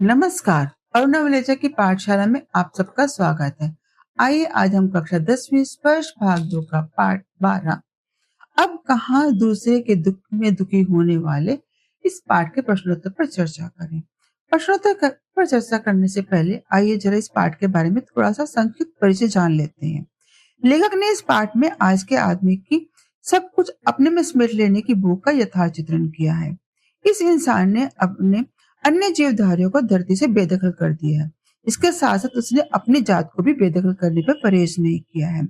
नमस्कार। अरुणा विलेजा की पाठशाला में आप सबका स्वागत है। आइए आज हम कक्षा 10वीं स्पर्श भाग 2 का पाठ 12 अब कहाँ दूसरे के दुख में दुखी होने वाले इस पाठ के प्रश्नोत्तर पर चर्चा करें। पर चर्चा करने से पहले आइए जरा इस पाठ के बारे में थोड़ा सा संक्षिप्त परिचय जान लेते हैं। लेखक ने इस पाठ में आज के आदमी की सब कुछ अपने में समेट लेने की भूख का यथार्थ चित्रण किया है। इस इंसान ने अपने अन्य जीवधारियों को धरती से बेदखल कर दिया है। इसके साथ साथ उसने अपनी जात को भी बेदखल करने पर परहेज नहीं किया है।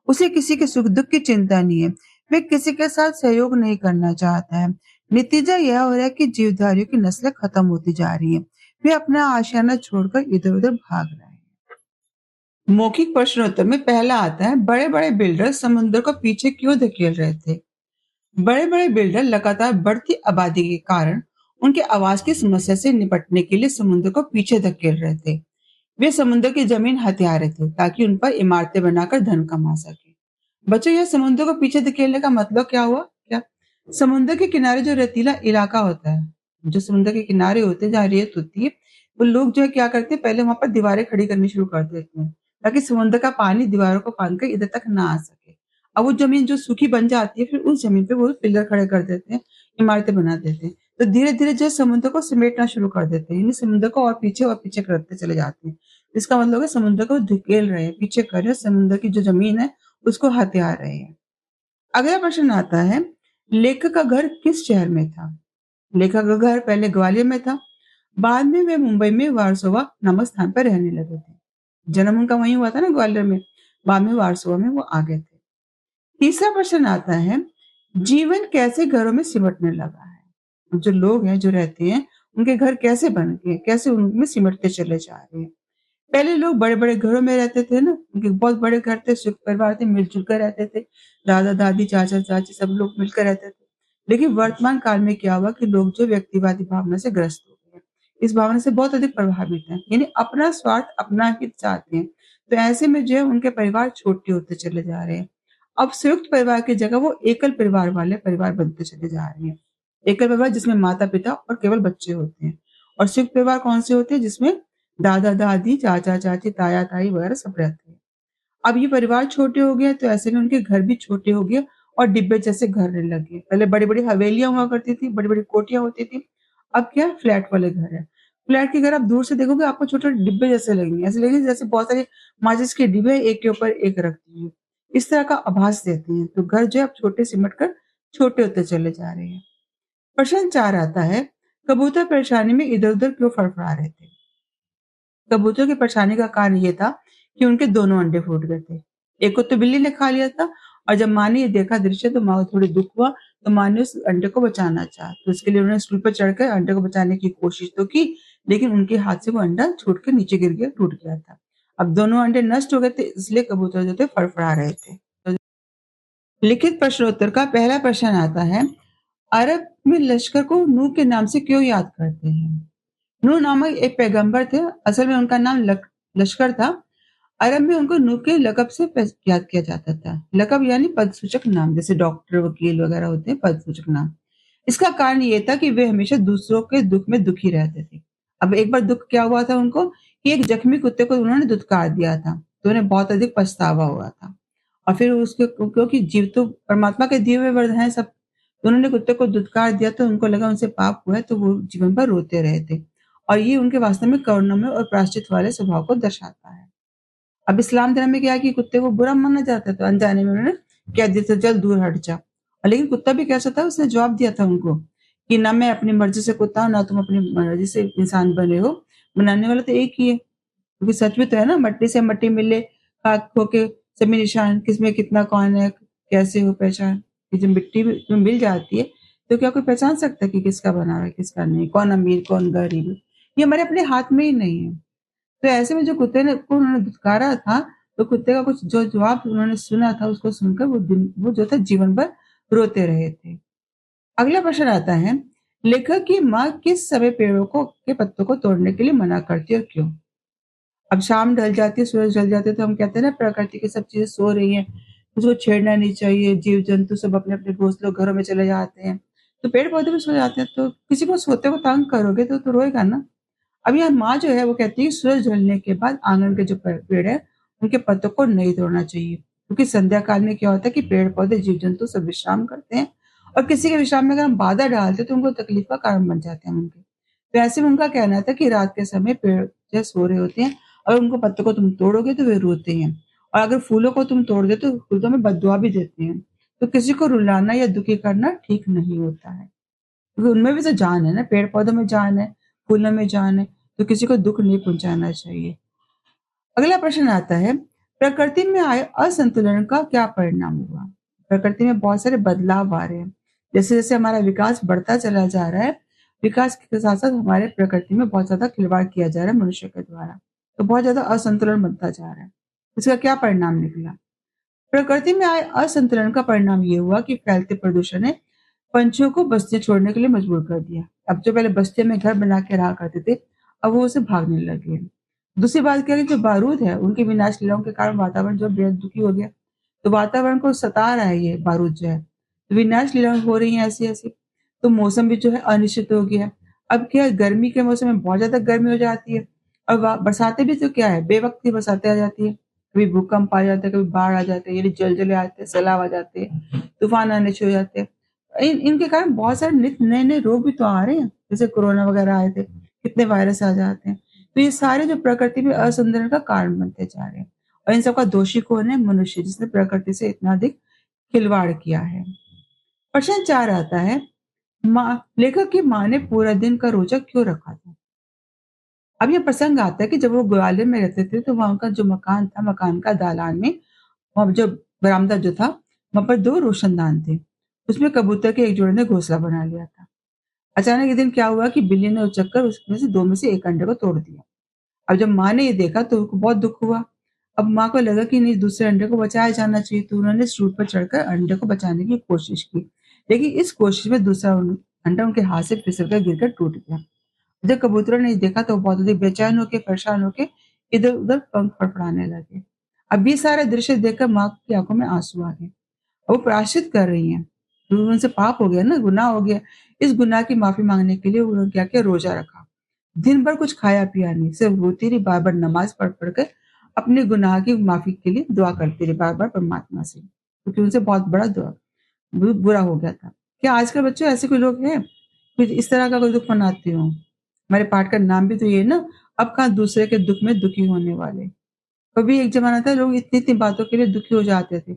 उसे किसी के सुख दुख की चिंता नहीं है। वे किसी के साथ सहयोग नहीं करना चाहता है। नतीजा यह हो रहा है कि जीवधारियों की नस्लें खत्म होती जा रही है। वे अपना आशियाना छोड़कर इधर उधर भाग रहे हैं। मौखिक प्रश्नोत्तर में पहला आता है, बड़े बड़े बिल्डर समुद्र को पीछे क्यों धकेल रहे थे? बड़े बड़े बिल्डर लगातार बढ़ती आबादी के कारण उनके आवास की समस्या से निपटने के लिए समुद्र को पीछे धकेल रहे थे। वे समुद्र की जमीन हथिया रहे थे ताकि उन पर इमारतें बनाकर धन कमा सके। बच्चों, यह समुद्र को पीछे धकेलने का मतलब क्या हुआ? क्या समुद्र के किनारे जो रेतीला इलाका होता है, जो समुद्र के किनारे होते हैं जहाँ रेत होती है, वो लोग जो है क्या करते हैं, पहले वहां पर दीवारें खड़ी करनी शुरू कर देते हैं ताकि समुद्र का पानी दीवारों को फांद कर इधर तक ना आ सके। अब वो जमीन जो सूखी बन जाती है, फिर उस जमीन पे वो पिलर खड़े कर देते हैं, इमारतें बना देते हैं। तो धीरे धीरे जो है समुद्र को समेटना शुरू कर देते हैं, यानी समुद्र को और पीछे करते चले जाते हैं। इसका मतलब है समुद्र को धकेल रहे हैं, पीछे कर रहे हैं, समुद्र की जो जमीन है उसको हथिया रहे हैं। अगला प्रश्न आता है, लेखक का घर किस शहर में था? लेखक का घर पहले ग्वालियर में था। बाद में वे मुंबई में वारसोवा नामक स्थान पर रहने लगे थे। जन्म उनका वहीं हुआ था ना, ग्वालियर में। बाद में वारसोवा में वो आ गए थे। तीसरा प्रश्न आता है, जीवन कैसे घरों में सिमटने लगा है? जो लोग हैं, जो रहते हैं, उनके घर कैसे बन गए, कैसे उनमें सिमटते चले जा रहे हैं। पहले लोग बड़े-बड़े घरों में रहते थे ना, उनके बहुत बड़े घर थे, संयुक्त परिवार थे, मिल-जुल कर रहते थे। दादा-दादी, चाचा-चाची सब लोग मिलकर रहते थे। लेकिन वर्तमान काल में क्या हुआ कि लोग जो व्यक्तिवादी भावना से ग्रस्त हो गए हैं। इस भावना से बहुत अधिक प्रभावित हैं, यानी अपना स्वार्थ, अपना हित चाहते हैं। तो ऐसे में जो है उनके परिवार छोटे होते चले जा रहे हैं। अब संयुक्त परिवार की जगह वो एकल परिवार वाले परिवार बनते चले जा रहे हैं। एकल परिवार जिसमें माता-पिता और केवल बच्चे होते हैं। और संयुक्त परिवार कौन से होते हैं? जिसमें दादा-दादी, चाचा-चाची, ताया-ताई वगैरह सब रहते हैं। अब ये परिवार छोटे हो गए तो ऐसे में उनके घर भी छोटे हो गए और डिब्बे जैसे घर रहने लगे। पहले बड़ी-बड़ी हवेलियाँ हुआ करती थी, बड़ी-बड़ी कोठियाँ होती थी। अब क्या है, फ्लैट वाले घर हैं। फ्लैट के घर आप दूर से देखोगे आपको छोटे-छोटे डिब्बे जैसे लगेंगे। ऐसे लगेगा जैसे बहुत सारे माचिस के डिब्बे एक के ऊपर एक रखी हैं। इस तरह का आभास देते हैं। तो घर जो है अब छोटे सिमट कर छोटे होते चले जा रहे हैं। प्रश्न 4 आता है, कबूतर परेशानी में इधर-उधर क्यों फड़फड़ा रहे थे? कबूतर की परेशानी का कारण ये था कि उनके दोनों अंडे फूट गए थे। एक को तो बिल्ली ने खा लिया था और जब माँ ने ये देखा दृश्य तो माँ को थोड़ी दुःख हुआ, तो माँ ने उस अंडे को बचाना चाहा। तो इसके लिए उन्होंने स्टूल पर चढ़कर अंडे को बचाने की कोशिश तो की, लेकिन उनके हाथ से वो अंडा छूट के नीचे गिर गया, टूट गया था। अब दोनों अंडे नष्ट हो गए थे, इसलिए कबूतर जो थे फड़फड़ा रहे थे। तो लिखित प्रश्नोत्तर का पहला प्रश्न आता है, अरब में लश्कर को नूह के नाम से क्यों याद करते हैं? नूह नामक एक पैगंबर थे। असल में उनका नाम लश्कर था। अरब में उनको नूह के लक़ब से याद किया जाता था। लक़ब यानी पदसूचक नाम, जैसे डॉक्टर, वकील वगैरह होते हैं, पदसूचक नाम। इसका कारण ये था कि वे हमेशा दूसरों के दुख में दुखी रहते थे। अब एक बार दुख क्या हुआ था उनको कि एक जख्मी कुत्ते को उन्होंने दुत्कार दिया था, तो उन्हें बहुत अधिक पछतावा हुआ था। और फिर उसके क्योंकि जीव तो परमात्मा के दिए हुए वरदान हैं सब, तो उन्होंने कुत्ते को दुत्कार दिया तो उनको लगा उनसे पाप हुआ है, तो वो जीवन भर रोते रहे थे। और ये उनके वास्तव में करुणामय और प्रायश्चित वाले स्वभाव को दर्शाता है। अब इस्लाम धर्म में क्या है कि कुत्ते को बुरा माना जाता है, तो अनजाने में उन्होंने कह दिया था, चल दूर हट जा। और लेकिन कुत्ता भी कैसा था, उसने जवाब दिया था उनको कि ना मैं अपनी मर्जी से कुत्ता हूँ, ना तुम अपनी मर्जी से इंसान बने हो। बनाने वाला तो एक ही है। क्योंकि सच में तो है ना, मट्टी से मट्टी मिले, खाक खो के सभी निशान, किसमें कितना कौन है, कैसे हो पहचान। ये जब मिट्टी में मिल जाती है, तो क्या कोई पहचान सकता है कि किसका बना हुआ है, किसका नहीं, कौन अमीर, कौन गरीब है? ये हमारे अपने हाथ में ही नहीं है। तो ऐसे में जो कुत्ते ने को उन्होंने धुतकारा था, तो कुत्ते का कुछ जो जवाब उन्होंने सुना था, उसको सुनकर वो जो था जीवन भर रोते रहे थे। अगला प्रश्न आता है, लेखक की माँ किस समय पेड़ों को के पत्तों को तोड़ने के लिए मना करती है और क्यों? अब शाम ढल जाती है, सूरज ढल जाते हैं, तो हम कहते हैं ना प्रकृति की सब चीज़ें सो रही हैं, उसको छेड़ना नहीं चाहिए, जीव-जंतु सब अपने-अपने घोंसलों घरों में चले जाते हैं। तो पेड़-पौधे भी सो जाते हैं, तो किसी को सोते हुए तंग करोगे तो रोएगा ना। अब यहाँ माँ जो है वो कहती है सूरज ढलने के बाद आंगन के जो पेड़ है उनके पत्तों को नहीं तोड़ना चाहिए, क्योंकि संध्या काल में क्या होता है कि पेड़ पौधे जीव जंतु सब विश्राम करते हैं और किसी के विश्राम में अगर हम बाधा डालते हैं तो उनको तकलीफ का कारण बन जाते हैं उनके। तो ऐसे में उनका कहना था कि रात के समय पेड़ जो सो रहे होते हैं और उनको पत्तों को तुम तोड़ोगे तो वे रोते हैं, और अगर फूलों को तुम तोड़ दे तो फूलों में बददुआ भी देते हैं। तो किसी को रुलाना या दुखी करना ठीक नहीं होता है, क्योंकि उनमें भी तो जान है ना, पेड़-पौधों में जान है, फूलों में जान है, तो किसी को दुःख नहीं पहुँचाना चाहिए। अगला प्रश्न आता है, प्रकृति में आए असंतुलन का क्या परिणाम हुआ? प्रकृति में बहुत सारे बदलाव आ रहे हैं। जैसे-जैसे हमारा विकास बढ़ता चला जा रहा है, विकास के साथ-साथ हमारे प्रकृति में बहुत ज़्यादा खिलवाड़ किया जा रहा है मनुष्य के द्वारा। तो बहुत ज़्यादा असंतुलन बनता जा रहा है। इसका क्या परिणाम निकला? प्रकृति में आए असंतुलन का परिणाम ये हुआ कि फैलते प्रदूषण ने पंछियों को बस्तियां छोड़ने के लिए मजबूर कर दिया। अब जो पहले बस्तियों में घर बना के रहा करते थे, अब वो उसे भागने लगे। दूसरी बात क्या है कि जो बारूद है, उनकी विनाश लीलाओं के कारण वातावरण जो बेहद दुखी हो गया। तो वातावरण को सता रहा है ये बारूद जो है। तो विनाश लीलाएं हो रही हैं ऐसी-ऐसी। तो मौसम भी जो है अनिश्चित हो गया। अब क्या है, गर्मी के मौसम में बहुत ज़्यादा गर्मी हो जाती है और वा बरसातें भी तो क्या है, बेवक़्त की बरसातें आ जाती है। कभी भूकंप आ जाता है, कभी बाढ़ आ जाते हैं, यानी जलजले आते हैं, सैलाब आ जाते हैं, तूफ़ान आने शुरू हो जाते हैं। इनके कारण बहुत सारे नित नए-नए रोग भी तो आ रहे हैं, जैसे कोरोना वगैरह आए थे, कितने वायरस आ जाते हैं। तो ये सारे जो प्रकृति में असंतुलन का कारण बनते जा रहे हैं और इन सब का दोषी कौन है? मनुष्य, जिसने प्रकृति से इतना अधिक खिलवाड़ किया है। प्रश्न 4 आता है, माँ लेखक की माँ ने पूरा दिन का रोजा क्यों रखा था? अब ये प्रसंग आता है कि जब वो ग्वालियर में रहते थे, तो वहाँ उनका जो मकान था, मकान का दालान में वहाँ जो बरामदा जो था, वहाँ पर 2 रोशनदान थे। उसमें कबूतर के एक जोड़े ने घोंसला बना लिया था। अचानक एक दिन क्या हुआ कि बिल्ली ने उचक कर उसमें से 2 में से 1 अंडे को तोड़ दिया। अब जब माँ ने ये देखा तो उनको बहुत दुःख हुआ। अब माँ को लगा कि नहीं, दूसरे अंडे को बचाया जाना चाहिए, तो उन्होंने सूट पर चढ़कर अंडे को बचाने की कोशिश की। लेकिन इस कोशिश में दूसरा अंडा उनके हाथ से फिसल कर गिरकर टूट गया। जब कबूतरों ने देखा तो बहुत अधिक बेचैन होके, परेशान होके इधर-उधर पंख फड़फड़ाने लगे। अब ये सारा दृश्य देखकर माँ की आँखों में आँसू आ गए। वो प्रायश्चित कर रही हैं। तो उनसे पाप हो गया ना, गुनाह हो गया। इस गुनाह की माफ़ी माँगने के लिए उन्होंने क्या किया, रोज़ा रखा। दिन भर कुछ खाया-पिया नहीं, सिर्फ़ रोती रही, बार-बार नमाज़ पढ़-पढ़ कर अपने गुनाह की माफ़ी के लिए दुआ करती रही बार-बार परमात्मा से, क्योंकि उनसे बहुत बड़ा बुरा हो गया था। क्या आजकल बच्चों ऐसे कोई लोग हैं, कुछ इस तरह का कोई दुःख मनाते हों? हमारे पाठ का नाम भी तो ये है ना, अब कहाँ दूसरे के दुःख में दुखी होने वाले। कभी एक ज़माना था, लोग इतनी-इतनी बातों के लिए दुखी हो जाते थे।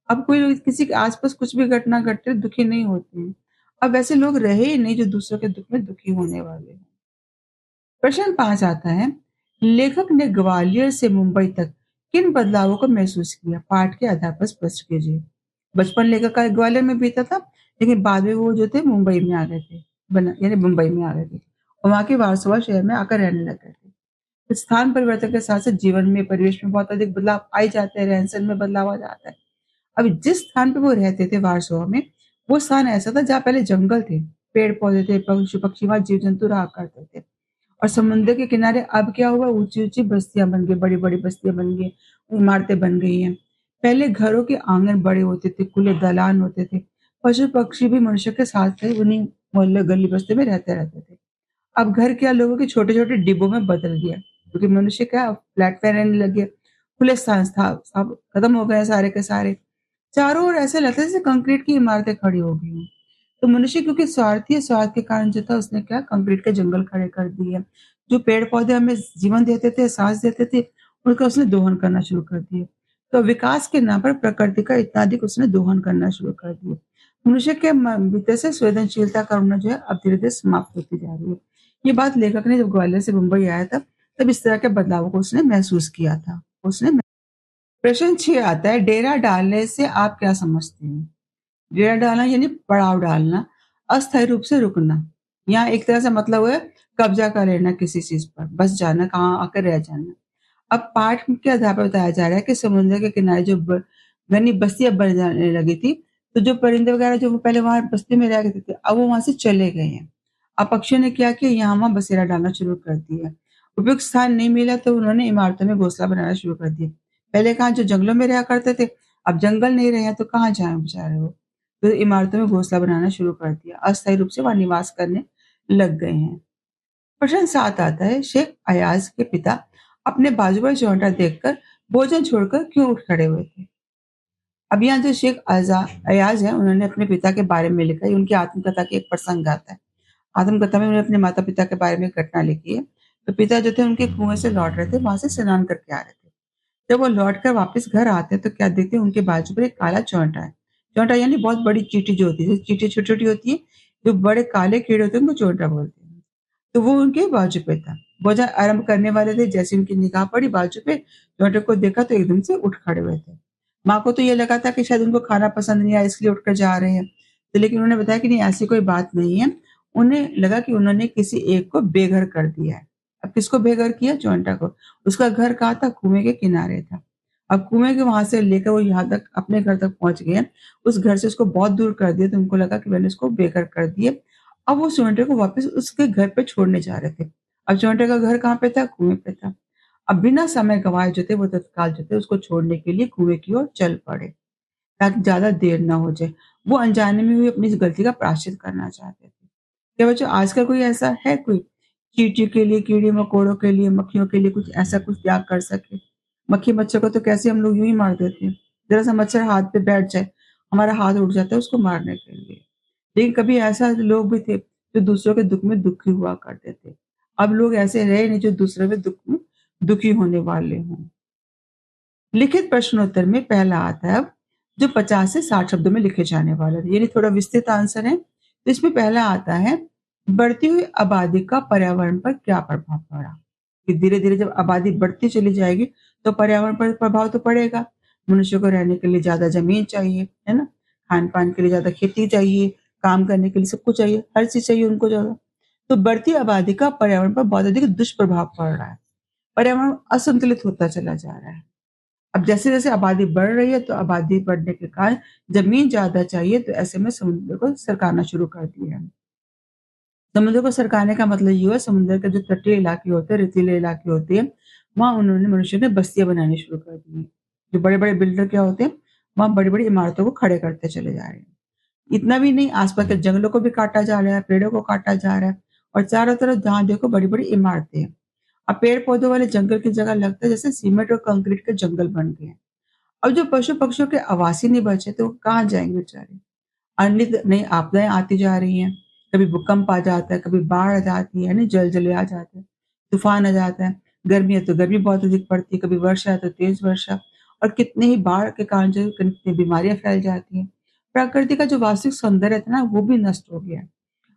अब कोई लोग किसी के आस-पास कुछ भी घटना घटे दुखी नहीं होते हैं। अब ऐसे लोग रहे ही नहीं जो दूसरों के दुःख में दुखी होने वाले हैं। प्रश्न 5 आता है, लेखक ने ग्वालियर से मुंबई तक किन बदलावों को महसूस किया? पाठ के आधार पर स्पष्ट कीजिए। बचपन लेखक का ग्वालियर में बीता था, लेकिन बाद में वो जो थे मुंबई में आ गए थे। यानी मुंबई में आ गए थे और वहाँ के वारसोवा शहर में आकर रहने लग गए थे। स्थान परिवर्तन के साथ-साथ जीवन में, परिवेश में बहुत अधिक बदलाव आए जाते हैं, रहन-सहन में बदलाव आ जाता है। अब जिस स्थान पे वो रहते थे वारसोवा में, वो स्थान ऐसा था जहाँ पहले जंगल थे, पेड़-पौधे थे, पशु-पक्षी, वहाँ जीव-जंतु रहा करते थे। और समुद्र के किनारे अब क्या हुआ, ऊँची-ऊँची बस्तियाँ बन गई, बड़ी-बड़ी बस्तियाँ बन गई, इमारतें बन गई हैं। पहले घरों के आँगन बड़े होते थे, खुले दालान होते थे, पशु-पक्षी भी मनुष्य के साथ थे, उन्हीं मोहल्ले, गली बस्ती में रहते रहते थे। अब घर क्या लोगों के छोटे-छोटे डिब्बों में बदल गया, क्योंकि मनुष्य क्या फ्लैट में रहने लग गया, खुले स्थान था सब खत्म हो गए सारे के सारे। चारों ओर ऐसा लगता है जैसे कंक्रीट की इमारतें खड़ी हो गई हैं। तो मनुष्य क्योंकि स्वार्थी है, स्वार्थ के कारण जो था उसने क्या कंक्रीट के जंगल खड़े कर दिए। जो पेड़-पौधे हमें जीवन देते थे, साँस देते थे, उनका उसने दोहन करना शुरू कर दिया। तो विकास के नाम पर प्रकृति का इतना अधिक उसने दोहन करना शुरू कर दिया। मनुष्य के भीतर से संवेदनशीलता, करुणा जो है अब धीरे-धीरे समाप्त होती जा रही है। ये बात लेखक ने जब ग्वालियर से मुंबई आया था, तब इस तरह के बदलावों को उसने महसूस किया था। उसने प्रश्न 6 आता है, डेरा डालने से आप क्या समझते हैं? डेरा डालना यानी पड़ाव डालना, अस्थायी रूप से रुकना। यहाँ एक तरह से मतलब है कब्ज़ा कर लेना किसी चीज़ पर, बस जाना, कहाँ आकर रह जाना। अब पाठ के आधार पर बताया जा रहा है कि समुद्र के किनारे जो घनी बस्तियाँ बन जाने लगी थी, तो जो परिंदे वगैरह जो वो पहले वहाँ बस्ती में रह करते थे, अब वो वहाँ से चले गए हैं। अब पक्षियों ने क्या किया, यहाँ-वहाँ बसेरा डालना शुरू कर दिया। उपयुक्त स्थान नहीं मिला तो उन्होंने इमारतों में घोंसला बनाना शुरू कर दिया। पहले कहाँ जो जंगलों में रहा करते थे, अब जंगल नहीं रहे हैं तो कहाँ जाएँ बेचारे वो। तो इमारतों में घोंसला बनाना शुरू कर दिया। अस्थायी रूप से वहाँ निवास करने लग गए हैं। प्रश्न 7 आता है, शेख अयाज के पिता अपने बाजू पर चिमटा देखकर भोजन छोड़कर क्यों उठ खड़े हुए थे? अब यहाँ जो शेख अयाज है, उन्होंने अपने पिता के बारे में लिखा है, उनकी आत्मकथा की एक प्रसंग आता है। आत्मकथा में उन्होंने अपने माता-पिता के बारे में एक घटना लिखी है। तो पिता जो थे उनके कुएँ से लौट रहे थे, वहाँ से स्नान करके आ रहे थे। जब वो लौटकर वापस घर आते हैं तो क्या देखते हैं, उनके बाजू पर एक काला चौंटा है। चौंटा यानी बहुत बड़ी चींटी जो होती है, जैसे चींटी छोटी-छोटी होती है, जो बड़े काले कीड़े होते हैं उनको चौंटा बोलते हैं। तो वो उनके बाजू पे था। भोजन आरंभ करने वाले थे, जैसे उनकी निगाह पड़ी बाजू पे, चौंटे को देखा तो एकदम से उठ खड़े हुए थे। माँ को तो ये लगा था कि शायद उनको खाना पसंद नहीं आया इसलिए उठकर जा रहे हैं। तो लेकिन उन्होंने बताया कि नहीं, ऐसी कोई बात नहीं है। उन्हें लगा कि उन्होंने किसी एक को बेघर कर दिया है। अब किसको बेघर किया? चौंटा को। उसका घर कहाँ था? कुएँ के किनारे था। अब कुएँ के वहाँ से लेकर वो यहाँ तक अपने घर तक पहुँच गए। उस घर से उसको बहुत दूर कर दिया तो उनको लगा कि मैंने उसको बेघर कर दिया। अब वो चौंटे को वापस उसके घर पे छोड़ने जा रहे थे। अब चौंटे का घर कहाँ पे था? कुएँ पे था। अब बिना समय गँवाए जो थे वो तत्काल जो थे उसको छोड़ने के लिए कुएँ की ओर चल पड़े, ताकि ज़्यादा देर ना हो जाए। वो अनजाने में भी अपनी इस गलती का प्रायश्चित करना चाहते थे। क्या बच्चों आजकल कोई ऐसा है कोई चींटी के लिए, कीड़े-मकोड़ों के लिए, मक्खियों के लिए कुछ ऐसा कुछ त्याग कर सके? मक्खी-मच्छर को तो कैसे हम लोग यूँ ही मार देते हैं। ज़रा-सा मच्छर हाथ पे बैठ जाए, हमारा हाथ उठ जाता है उसको मारने के लिए। लेकिन कभी ऐसा लोग भी थे जो दूसरों के दुःख में दुखी हुआ करते थे। अब लोग ऐसे रहे नहीं जो दूसरों के दुःख में दुखी होने वाले हों। लिखित प्रश्नोत्तर में पहला आता है अब, जो 50 से 60 शब्दों में लिखे जाने वाला है। यानी थोड़ा विस्तृत आंसर है। तो इसमें पहला आता है, बढ़ती हुई आबादी का पर्यावरण पर क्या प्रभाव पड़ा? कि धीरे-धीरे जब आबादी बढ़ती चली जाएगी तो पर्यावरण पर प्रभाव तो पड़ेगा। मनुष्य को रहने के लिए ज़्यादा ज़मीन चाहिए, है ना? खान-पान के लिए ज़्यादा खेती चाहिए, काम करने के लिए सब कुछ चाहिए, हर चीज़ चाहिए उनको ज़्यादा। तो बढ़ती आबादी का पर्यावरण पर बहुत अधिक दुष्प्रभाव पड़ रहा है। पर्यावरण असंतुलित होता चला जा रहा है। अब जैसे-जैसे आबादी बढ़ रही है तो आबादी बढ़ने के कारण ज़मीन ज़्यादा चाहिए, तो ऐसे में समुद्र को सरकाना शुरू कर दिया है। समुद्र को सरकाने का मतलब ये हुआ, समुद्र के जो तटीय इलाके होते हैं, रेतीले इलाके होते हैं, वहाँ उन्होंने मनुष्य ने बस्तियाँ बनानी शुरू कर दी हैं। जो बड़े-बड़े बिल्डर क्या होते हैं, वहाँ बड़ी-बड़ी इमारतों को खड़े करते चले जा रहे हैं। इतना भी नहीं, आस-पास के जंगलों को भी काटा जा रहा है, पेड़ों को काटा जा रहा है और चारों तरफ जहाँ देखो बड़ी-बड़ी इमारतें हैं। अब पेड़-पौधों वाले जंगल की जगह लगता है जैसे सीमेंट और कंक्रीट के जंगल बन गए हैं। अब जो पशु-पक्षियों के आवास ही नहीं बचे तो वो कहाँ जाएँगे बेचारे? अनित नई आपदाएँ आती जा रही हैं। कभी भूकंप आ जाता है, कभी बाढ़ आ जाती है ना, जलजले आ जाते हैं, तूफ़ान आ जाता है। गर्मी है तो गर्मी बहुत अधिक पड़ती है, कभी वर्षा है तो तेज़ वर्षा और कितने ही बाढ़ के कारण जो है कितनी बीमारियाँ फैल जाती हैं। प्रकृति का जो वास्तविक सौंदर्य था ना, वो भी नष्ट हो गया है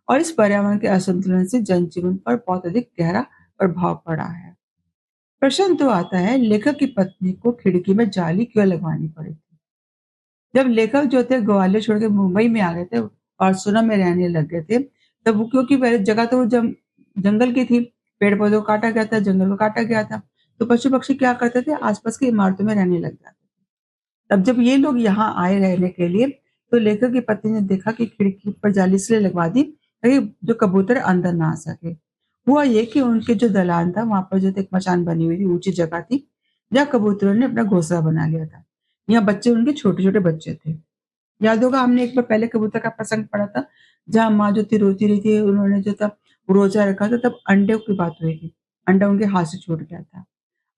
और इस पर्यावरण के असंतुलन से जनजीवन पर बहुत अधिक गहरा प्रभाव पड़ा है। प्रश्न तो आता है, लेखक की पत्नी को खिड़की में जाली क्यों लगवानी पड़ी थी? जब लेखक जो थे ग्वालियर छोड़ के मुंबई में आ गए थे और सुना में रहने लग गए थे, तब वो क्योंकि पहले जगह तो वो जंगल की थी, पेड़-पौधों को काटा गया था, जंगल को काटा गया था, तो पशु-पक्षी क्या करते थे, आस-पास की इमारतों में रहने लग जाते थे। तब जब ये लोग यहाँ आए रहने के लिए, तो लेखक की पत्नी ने देखा कि खिड़की पर जाली इसलिए लगवा दी ताकि जो कबूतर अंदर ना आ सके। हुआ ये कि उनके जो दलान था, वहाँ पर जो एक मचान बनी हुई थी, ऊँची जगह थी, जहाँ कबूतरों ने अपना घोंसला बना लिया था। यहाँ बच्चे उनके छोटे-छोटे बच्चे थे। याद होगा हमने एक बार पहले कबूतर का प्रसंग पढ़ा था, जहाँ माँ जो थी रोती रही थी, उन्होंने जो था रोज़ा रखा था, तब अंडे की बात हुई थी। अंडा उनके हाथ से छूट गया था।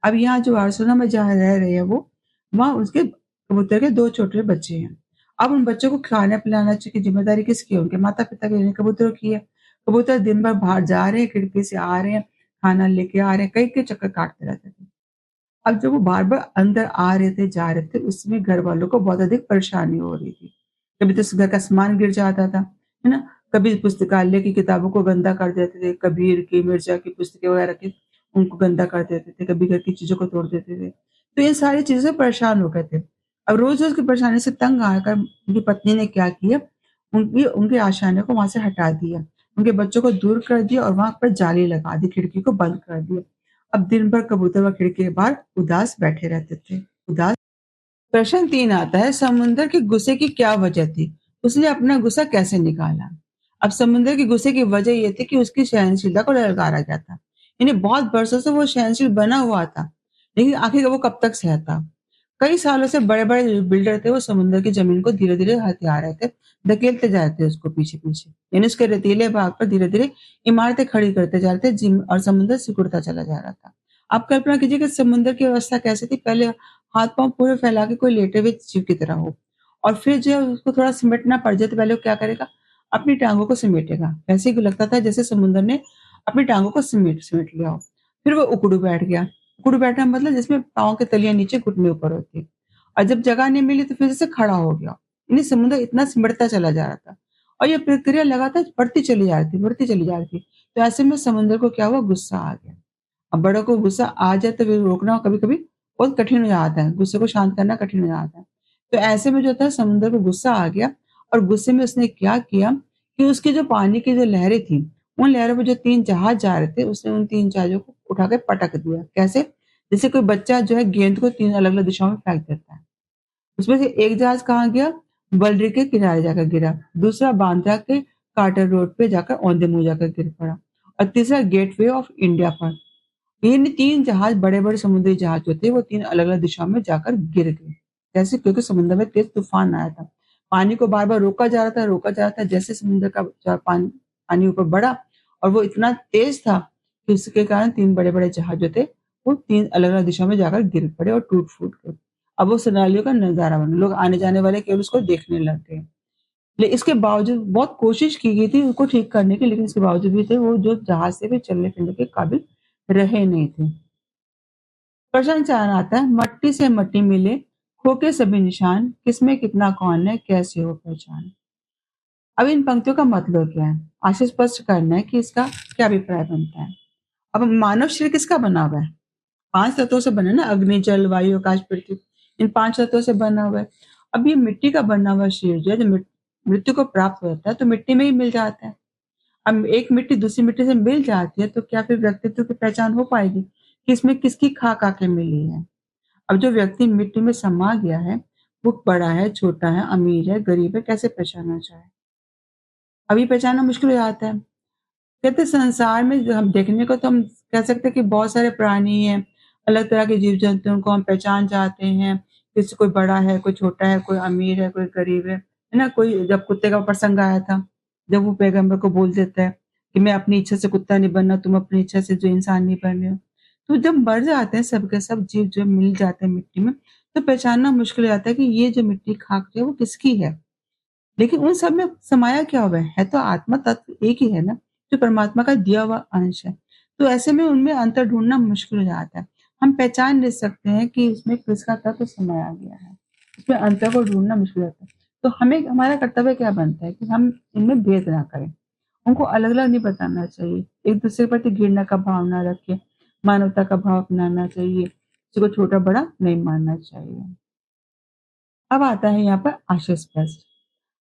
अब यहाँ जो बार्सिलोना में जहाँ रह रहे हैं वो, वहाँ उसके कबूतर के 2 छोटे बच्चे हैं। अब उन बच्चों को खिलाना-पिलाना की ज़िम्मेदारी किसकी है? उनके माता-पिता की, यानी कबूतरों की है। कबूतर दिन भर बाहर जा रहे हैं, खिड़की से आ रहे हैं, खाना लेके आ रहे हैं, कई-कई चक्कर काटते रहते थे। अब जब वो बार-बार अंदर आ रहे थे, जा रहे थे, उसमें घरवालों को बहुत अधिक परेशानी हो रही थी। कभी तो घर का सामान गिर जाता था, है ना? कभी पुस्तकालय की किताबों को गंदा कर देते थे, कबीर की, मिर्ज़ा की पुस्तकें वगैरह की, उनको गंदा कर देते थे, कभी घर की चीज़ों को तोड़ देते थे। तो ये सारी चीज़ों से परेशान हो गए थे। अब रोज़-रोज़ की परेशानी से तंग आकर उनकी पत्नी ने क्या किया, उनकी उनके आशियाने को वहाँ से हटा दिया। उनके बच्चों को दूर कर दिया और वहाँ पर जाली लगा दी, खिड़की को बंद कर दिया। अब दिन भर कबूतर वहाँ खिड़की के बाहर उदास बैठे रहते थे। उदास। प्रश्न 3 आता है, समुद्र के गुस्से की क्या वजह थी? उसने अपना गुस्सा कैसे निकाला? अब समुद्र के गुस्से की वजह ये थी कि उसकी सहनशीलता को ललकारा गया था। यानी बहुत बरसों से वो सहनशील बना हुआ था, लेकिन आखिर वो कब तक सहता? कई सालों से बड़े-बड़े जो बिल्डर थे वो समुद्र की ज़मीन को धीरे-धीरे हथिया रहे थे, धकेलते जा रहे थे उसको पीछे-पीछे। यानी उसके रेतीले भाग पर धीरे-धीरे इमारतें खड़ी करते जा रहे थे जिम और समुद्र सिकुड़ता चला जा रहा था। आप कल्पना कीजिए कि समुद्र की अवस्था कैसी थी, पहले हाथ-पाँव पूरे फैला के कोई लेटे हुए जीव की तरह हो और फिर जो है उसको थोड़ा सिमटना पड़ जाए तो पहले वो क्या करेगा? अपनी टाँगों को समेटेगा। ऐसे ही लगता था जैसे समुद्र ने अपनी टाँगों को समेट समेट लिया हो। फिर वो उकड़ू बैठ गया। उकड़ू बैठना मतलब जिसमें पाँव की तलियाँ नीचे घुटने ऊपर होती है। और जब जगह नहीं मिली तो फिर से खड़ा हो गया। यानी समुद्र इतना सिमटता चला जा रहा था और ये प्रक्रिया लगातार बढ़ती चली जा रही थी, बढ़ती चली जा रही थी। तो ऐसे में समुद्र को क्या हुआ, गुस्सा आ गया। अब बड़ों को गुस्सा आ जाए तो फिर रोकना कभी-कभी बहुत कठिन हो जाता है, गुस्से को शांत करना कठिन हो जाता है। तो ऐसे में जो होता है समुद्र को गुस्सा आ गया और गुस्से में उसने क्या किया कि उसकी जो पानी की जो लहरें थी, उन लहरों में जो 3 जहाज जा रहे थे, उसने उन 3 जहाज़ों को उठा के पटक दिया। कैसे? जैसे कोई बच्चा जो है गेंद को 3 अलग-अलग दिशाओं में फेंक देता है। उसमें से एक जहाज कहाँ गया? बल्दरी के किनारे जाकर गिरा, दूसरा बांद्रा के कार्टर रोड पे जाकर औंधे मुँह जाकर गिर पड़ा और तीसरा गेटवे ऑफ इंडिया पर। इन 3 जहाज बड़े-बड़े समुद्री जहाज जो थे वो 3 अलग-अलग दिशाओं में जाकर गिर गए। कैसे? क्योंकि समुद्र में तेज़ तूफ़ान आया था। पानी को बार-बार रोका जा रहा था, रोका जा रहा था। जैसे समुद्र का पानी ऊपर बढ़ा और वो इतना तेज़ था कि उसके कारण 3 बड़े-बड़े जहाज जो थे वो 3 अलग-अलग दिशाओं में जाकर गिर पड़े और टूट-फूट गए। अब वो सिनेरियो का नज़ारा बना। लोग आने-जाने वाले केवल उसको देखने लग गए। इसके बावजूद बहुत कोशिश की गई थी उसको ठीक करने की, लेकिन इसके बावजूद भी थे वो जो जहाज थे भी चलने-फिरने के काबिल रहे नहीं थे। प्रश्न 4 आता है, मट्टी से मट्टी मिले, खो के सभी निशान, किसमें कितना कौन है, कैसे हो पहचान? अब इन पंक्तियों का मतलब क्या है? आशय स्पष्ट करना है कि इसका क्या अभिप्राय बनता है। अब मानव शरीर किसका बना हुआ है? 5 तत्वों से बना है ना, अग्नि, जल, वायु, आकाश, पृथ्वी। इन 5 तत्वों से बना हुआ है। अब ये मिट्टी का बना हुआ शरीर जो है, जब मृत्यु को प्राप्त होता है, तो मिट्टी में ही मिल जाता है। अब एक मिट्टी दूसरी मिट्टी से मिल जाती है, तो क्या फिर व्यक्तित्व की पहचान हो पाएगी कि इसमें किसकी खाक आके मिली है? अब जो व्यक्ति मिट्टी में समा गया है, वो बड़ा है, छोटा है, अमीर है, गरीब है, कैसे पहचाना जाए? अभी पहचानना मुश्किल हो जाता है। कहते हैं संसार में जो हम देखने को तो हम कह सकते हैं कि बहुत सारे प्राणी हैं, अलग तरह के जीव-जंतुओं को हम पहचान जाते हैं। किसी कोई बड़ा है, कोई छोटा है, कोई अमीर है, कोई गरीब है ना? कोई जब कुत्ते का प्रसंग आया था, जब वो पैगंबर को बोल देता है कि मैं अपनी इच्छा से कुत्ता नहीं बनना, तुम अपनी इच्छा से जो इंसान नहीं बन रहे हो। तो जब मर जाते हैं सब के सब जीव जो मिल जाते हैं मिट्टी में, तो पहचानना मुश्किल हो जाता है कि ये जो मिट्टी खाक जो है वो किसकी है? लेकिन उन सब में समाया क्या हुआ है तो आत्मा तत्व एक ही है ना, जो परमात्मा का दिया हुआ अंश है। तो ऐसे में उनमें अंतर ढूँढना मुश्किल हो जाता है। हम पहचान नहीं सकते हैं कि इसमें किसका तत्व समाया गया है। इसमें अंतर को ढूँढना मुश्किल होता है। तो हमें हमारा कर्तव्य क्या बनता है कि हम इनमें भेद ना करें। उनको अलग-अलग नहीं बताना चाहिए। एक-दूसरे के प्रति घृणा का भाव ना रखें, मानवता का भाव अपनाना चाहिए। किसी को छोटा-बड़ा नहीं मानना चाहिए। अब आता है यहाँ पर आशय स्पष्ट।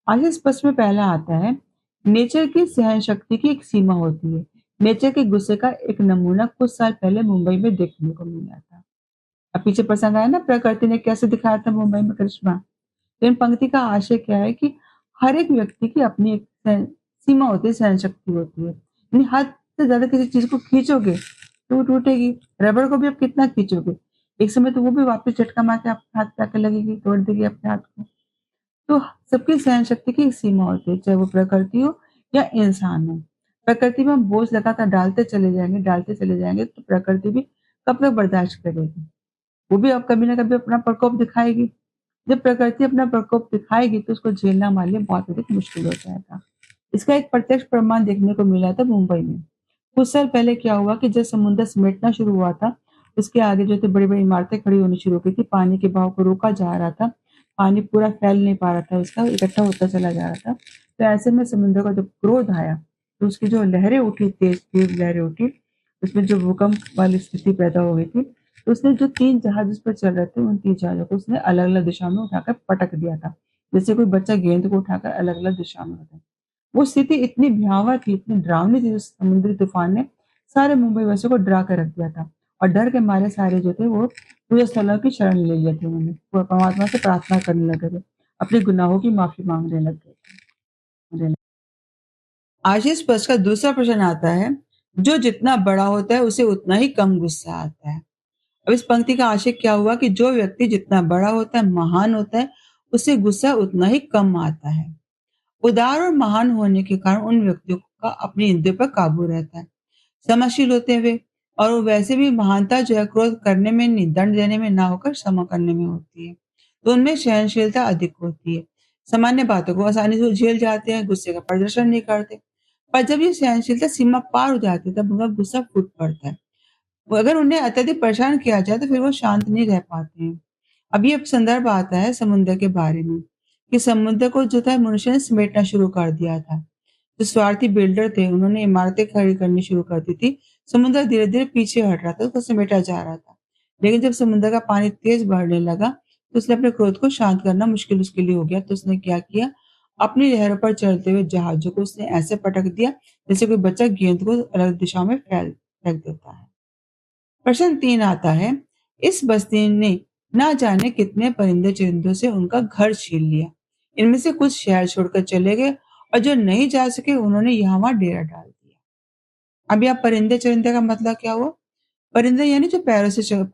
आगे स्पष्ट में पहला आता है, नेचर की सहन शक्ति की एक सीमा होती है। नेचर के गुस्से का एक नमूना कुछ साल पहले मुंबई में देखने को मिला था। अब पीछे प्रसंग आया ना, प्रकृति ने कैसे दिखाया था मुंबई में करिश्मा। तो इन पंक्ति का आशय क्या है कि हर एक व्यक्ति की अपनी एक सीमा होती है, सहन शक्ति होती है। यानी हद से ज्यादा किसी चीज को खींचोगे तो वो टूटेगी। रबड़ को भी आप कितना खींचोगे, एक समय तो वो भी वापस झटका मार के आपके हाथ पे आके लगेगी, तोड़ देगी अपने हाथ को। तो सबकी सहनशक्ति की एक सीमा होती है, चाहे वो प्रकृति हो या इंसान हो। प्रकृति में हम बोझ लगातार डालते चले जाएँगे तो प्रकृति भी कब तक बर्दाश्त करेगी? वो भी अब कभी न कभी अपना प्रकोप दिखाएगी। जब प्रकृति अपना प्रकोप दिखाएगी तो उसको झेलना हमारे लिए बहुत अधिक मुश्किल हो जाएगा। इसका एक प्रत्यक्ष प्रमाण देखने को मिला था मुंबई में। कुछ साल पहले क्या हुआ कि जब समुद्र सिमटना शुरू हुआ था, उसके आगे जो थे बड़ी-बड़ी इमारतें खड़ी होनी शुरू हो गई थी, पानी के बहाव को रोका जा रहा था, पानी पूरा फैल नहीं पा रहा था उसका, इकट्ठा होता चला जा रहा था। तो ऐसे में समुद्र का जब क्रोध आया, तो उसकी जो लहरें उठी, तेज़-तेज़ लहरें उठी, उसमें जो भूकंप वाली स्थिति पैदा हो गई थी, तो उसने जो 3 जहाज उस पर चल रहे थे, उन 3 जहाज़ों को उसने अलग-अलग दिशा में उठाकर पटक दिया था। जैसे कोई बच्चा गेंद को उठाकर अलग-अलग दिशा में उठाए। वो स्थिति इतनी भयावह थी, इतनी डरावनी थी, उस समुद्री तूफ़ान ने सारे मुंबई वासियों को डरा के रख दिया था और डर के मारे सारे जो थे वो पूजा स्थलों की शरण ले लिए थे उन्होंने। वो परमात्मा से प्रार्थना करने लगे थे, अपने गुनाहों की माफ़ी माँगने लग गए थे। आशीष पक्ष का दूसरा प्रश्न आता है, जो जितना बड़ा होता है उसे उतना ही कम गुस्सा आता है। अब इस पंक्ति का आशय क्या हुआ कि जो व्यक्ति जितना बड़ा होता है, महान होता है, उससे गुस्सा उतना ही कम आता है। उदार और महान होने के कारण उन व्यक्तियों का अपनी इंद्रियों पर काबू रहता है। क्षमाशील होते हुए, और वो वैसे भी महानता जो है क्रोध करने में नहीं, दंड देने में ना होकर क्षमा करने में होती है। तो उनमें सहनशीलता अधिक होती है। सामान्य बातों को आसानी से झेल जाते हैं, गुस्से का प्रदर्शन नहीं करते। पर जब ये सहनशीलता सीमा पार हो जाती है, तब उनका गुस्सा फूट पड़ता है। वो अगर उन्हें अत्यधिक परेशान किया जाए, तो फिर वो शांत नहीं रह पाते हैं। अभी एक संदर्भ आता है समुद्र के बारे में, कि समुद्र को जो था मनुष्य ने समेटना शुरू कर दिया था। जो स्वार्थी बिल्डर थे, उन्होंने इमारतें खड़ी करनी शुरू कर दी थी। समुद्र धीरे-धीरे पीछे हट रहा था, उसको समेटा जा रहा था। लेकिन जब समुद्र का पानी तेज बढ़ने लगा, तो उसने अपने क्रोध को शांत करना मुश्किल उसके लिए हो गया। तो उसने क्या किया? अपनी लहरों पर चलते हुए जहाज़ों को उसने ऐसे पटक दिया, जैसे कोई बच्चा गेंद को अलग दिशा में फेंक देता है। प्रश्न 3 आता है, इस बस्ती ने ना जाने कितने परिंदे चरिंदों से उनका घर छीन लिया। इनमें से कुछ शहर छोड़कर चले गए, और जो नहीं जा सके उन्होंने यहाँ वहाँ डेरा डाल दिया। अब यहाँ परिंदे चरिंदे का मतलब क्या हुआ? परिंदे यानी जो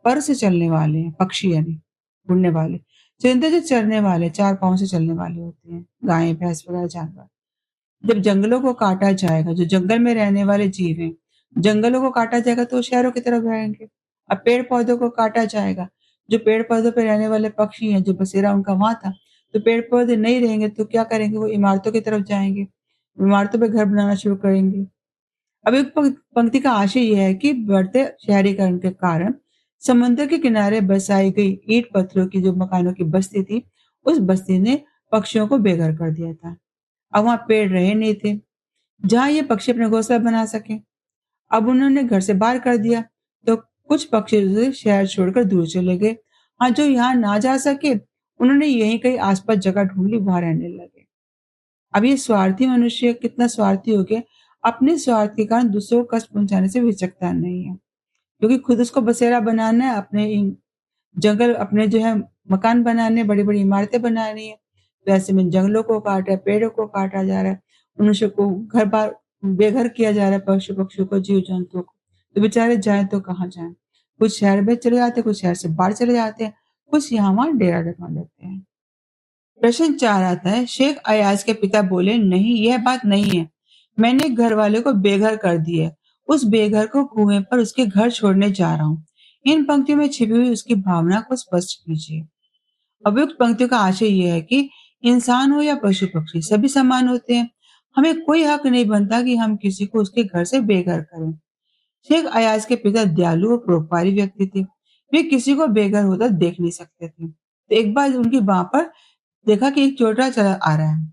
पर से चलने वाले हैं, पक्षी यानी उड़ने वाले। चरिंदे जो चरने वाले, चार पांव से चलने वाले होते हैं, गाय भैंस वगैरह जानवर। जब जंगलों को काटा जाएगा, जो जंगल में रहने वाले जीव हैं, जंगलों को काटा जाएगा तो वो शहरों की तरफ जाएँगे। अब पेड़-पौधों को काटा जाएगा, जो पेड़-पौधों पे रहने वाले पक्षी हैं, जो बसेरा उनका वहाँ था, तो पेड़-पौधे नहीं रहेंगे तो क्या करेंगे? वो इमारतों की तरफ जाएँगे, इमारतों पे घर बनाना शुरू करेंगे। अब एक पंक्ति का आशय ये है कि बढ़ते शहरीकरण के कारण समुद्र के किनारे बसाई गई ईंट पत्थरों की जो मकानों की बस्ती थी, उस बस्ती ने पक्षियों को बेघर कर दिया था। अब वहाँ पेड़ रहे नहीं थे, जहाँ ये पक्षी अपना घोंसला बना सकें। अब उन्होंने घर से बाहर कर दिया, तो कुछ पक्षी जो थे शहर छोड़कर दूर चले गए। हाँ, जो यहाँ ना जा सके, उन्होंने यहीं कहीं आस-पास जगह ढूँढ ली, वहाँ रहने लगे। अब ये स्वार्थी मनुष्य कितना स्वार्थी हो गया, अपने स्वार्थ के कारण दूसरों को कष्ट पहुँचाने से हिचकता नहीं है, क्योंकि खुद उसको बसेरा बनाना है, अपने इन जंगल अपने जो है मकान बनाने, बड़ी-बड़ी इमारतें बनानी है। तो ऐसे में जंगलों को काट रहा है, पेड़ों को काटा जा रहा है, मनुष्य को घर-बार बेघर किया जा रहा है, पशु-पक्षियों को, जीव-जंतुओं को। तो बेचारे जाएँ तो कहाँ जाएँ? कुछ शहर में चले जाते हैं, कुछ शहर से बाहर चले जाते हैं, कुछ यहाँ-वहाँ डेरा डलवा लेते हैं। प्रश्न 4 आता है, शेख अयाज के पिता बोले, नहीं, यह बात नहीं है। मैंने घर वाले को बेघर कर दिया है। उस बेघर को कुएं पर उसके घर छोड़ने जा रहा हूँ। इन पंक्तियों में छिपी हुई उसकी भावना को स्पष्ट कीजिए। अभियुक्त पंक्तियों का आशय यह है कि इंसान हो या पशु पक्षी, सभी समान होते हैं। हमें कोई हक नहीं बनता कि हम किसी को उसके घर से बेघर करें। शेख अयाज के पिता दयालु और परोपकारी व्यक्ति थे। वे किसी को बेघर होता देख नहीं सकते थे। तो एक बार उनकी बाह पर देखा कि एक चोटा चला आ रहा है।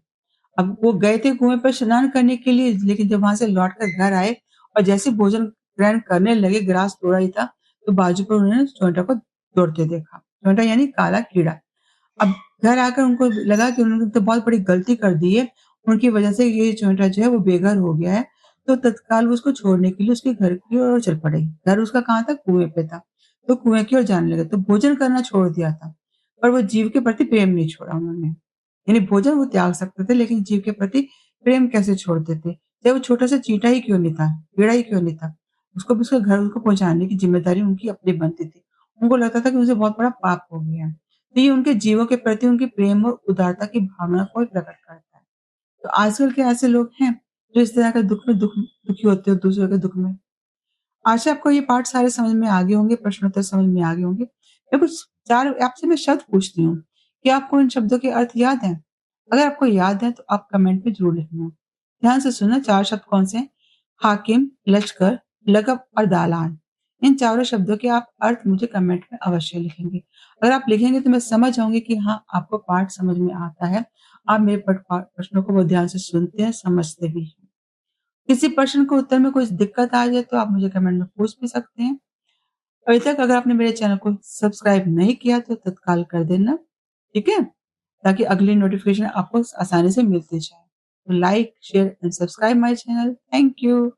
अब वो गए थे कुएं पर स्नान करने के लिए, लेकिन जब वहां से लौटकर घर आए और जैसे भोजन ग्रहण करने लगे, ग्रास तोड़ा ही था, तो बाजू पर उन्होंने चोंटा को तोड़ते देखा। चोंटा यानी काला कीड़ा। अब घर आकर उनको लगा कि उन्होंने तो बहुत बड़ी गलती कर दी है, उनकी वजह से ये चोंटा जो है वो बेघर हो गया है। तो तत्काल वो उसको छोड़ने के लिए उसके घर की ओर चल पड़े। घर उसका कहाँ था? कुएं पे था। तो कुएं की ओर जाने लगे, तो भोजन करना छोड़ दिया था, पर वो जीव के प्रति प्रेम नहीं छोड़ा उन्होंने। यानी भोजन वो त्याग सकते थे, लेकिन जीव के प्रति प्रेम कैसे छोड़ देते? चाहे वो छोटा सा चींटा ही क्यों नहीं था, कीड़ा ही क्यों नहीं था, उसको भी उसके घर उसको पहुंचाने की जिम्मेदारी उनकी अपनी बनती थी। उनको लगता था कि उनसे बहुत बड़ा पाप हो गया है। तो ये उनके जीवों के प्रति उनकी प्रेम और उदारता की भावना को ही प्रकट करता है। तो आजकल के ऐसे लोग हैं जो इस तरह के दुखी होते हो दूसरों के दुख में। आशा आपको ये पाठ सारे समझ में आ गए होंगे, प्रश्नोत्तर समझ में आ गए होंगे। मैं कुछ 4 आपसे मैं शब्द पूछती हूँ, कि आपको इन शब्दों के अर्थ याद हैं? अगर आपको याद है तो आप कमेंट में ज़रूर लिखना। ध्यान से सुनना, 4 शब्द कौन से हैं? हाकिम, लश्कर, लक़ब और दालान। इन चारों शब्दों के आप अर्थ मुझे कमेंट में अवश्य लिखेंगे। अगर आप लिखेंगे तो मैं समझ जाऊँगी कि हाँ, आपको पाठ समझ में आता है। आप मेरे प्रश्नों को बहुत ध्यान से सुनते हैं, समझते भी हैं। किसी प्रश्न को उत्तर में कोई दिक्कत आ जाए तो आप मुझे कमेंट में पूछ भी सकते हैं। अभी तक अगर आपने मेरे चैनल को सब्सक्राइब नहीं किया तो तत्काल कर देना, ठीक है? ताकि अगली नोटिफ़िकेशन आपको आसानी से मिलती जाए। तो like, share and subscribe my channel. Thank you.